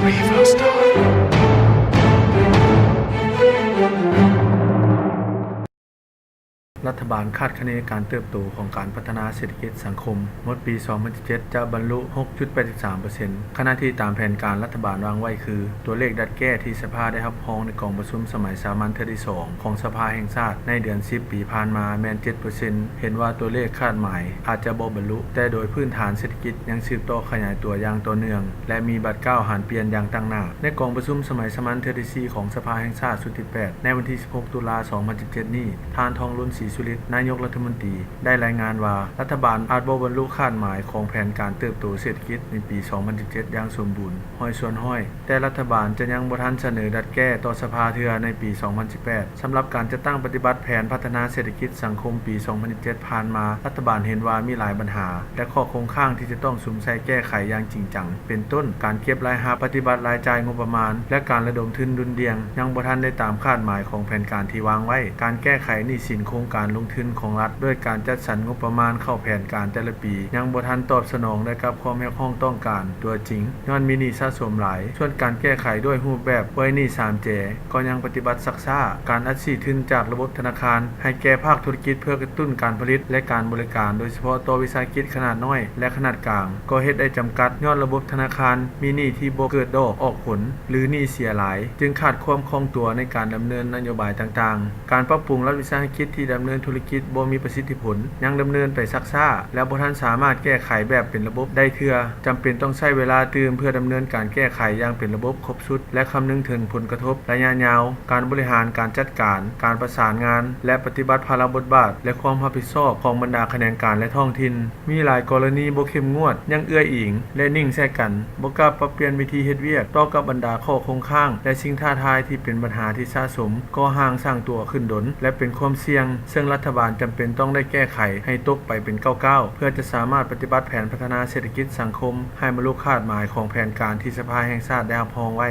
River Star รัฐบาลคาดคะเนการเติบโตของการพัฒนาเศรษฐกิจสังคมงบปี 2017 จะบรรลุ 6.83% ขณะที่ตามแผนการรัฐบาลวางไว้คือตัวเลขดัดแก้ที่สภาได้รับรองในกองประชุมสมัยสามัญเทื่อที่2ของสภาแห่งชาติในเดือน10 ปีผ่านมาแม้น 7% เห็นว่าตัวเลขคาดหมายอาจจะบ่บรรลุแต่โดยพื้นฐานเศรษฐกิจยังสืบต่อขยายตัวอย่างต่อเนื่องและมีบัตรก้าวหันเปลี่ยนอย่างต่างหน้าในกองประชุมสมัยสามัญเทื่อที่4ของสภาแห่งชาติสุดที่ 8 ในวันที่ 16 ตุลาคม 2017 นี้ท่านทองลุ้นศรีสุริตนายกรัฐมนตรีได้รายงานว่ารัฐบาลอาจบ่บรรลุคาดหมายของแผนการเติบโตเศรษฐกิจในปี 2017 อย่างสมบูรณ์ห้อยส่วนห้อยแต่รัฐบาลจะยังบ่ทันเสนอดัดแก้ต่อสภาเทื่อในปี 2018 สำหรับการจัดตั้งปฏิบัติแผนพัฒนาเศรษฐกิจสังคมปี 2017 ผ่านมารัฐบาลเห็นว่ามีหลายปัญหาและข้อคงค้างที่จะต้องสุมใส่แก้ไขอย่างจริงจังเป็นต้นการเก็บรายรับปฏิบัติรายจ่ายงบประมาณและการระดมทุนดุลเดียงยังบ่ทันได้ตามคาดหมายของแผนการที่วางไว้การแก้ไขหนี้สินโครงการลงทุนของรัฐด้วยการจัดสรรงบประมาณเข้าแผนการแต่ละปียังบ่ทันตอบสนองได้กับความเรียกร้องต้องการตัวจริงย้อนมีหนี้สะสมหลายส่วนการแก้ไขด้วยรูปแบบไว้หนี้ 3J ก็ยังปฏิบัติซักซ่าการอัดฉีดทุนจากระบบธนาคารให้แก่ภาคธุรกิจเพื่อกระตุ้นการผลิตและการบริการโดยเฉพาะต่อวิสาหกิจขนาดน้อยและขนาดกลางก็เฮ็ดได้จำกัดย้อนระบบธนาคารมีหนี้ที่บ่เกิดดอกออกผลหรือหนี้เสียหลายจึงขาดความคล่องตัวในการดำเนินนโยบายต่างๆการปรับปรุงรัฐวิสาหกิจที่ดำเนินธุรกิจบ่มีประสิทธิผลยังดำเนินไปซักซ่าและบ่ทันสามารถแก้ไขแบบเป็นระบบได้เทื่อจำเป็นต้องใช้เวลาตื่มเพื่อดำเนินการแก้ไขอย่างเป็นระบบครบชุดและคำนึงถึงผลกระทบระยะยาวการบริหารการจัดการการประสานงานและปฏิบัติภาระบทบาทและความรับผิดชอบของบรรดาแขนงการและท้องถิ่นมีหลายกรณีบ่เข้มงวดยังเอื้ออิงและนิ่งใส่กันบ่กล้าปรับเปลี่ยนวิธีเฮ็ดเวียกต่อกับบรรดาข้อคงค้างและสิ่งท้าทายที่เป็นปัญหาที่สะสมก่อห่างสร้างตัวขึ้นดนและเป็นความเสี่ยงซึ่งรัฐบาลจำเป็นต้องได้แก้ไขให้ตกไปเป็นก้าวๆเพื่อจะสามารถปฏิบัติแผนพัฒนาเศรษฐกิจสังคมให้บรรลุคาดหมายของแผนการที่สภาแห่งชาติได้รับรองไว้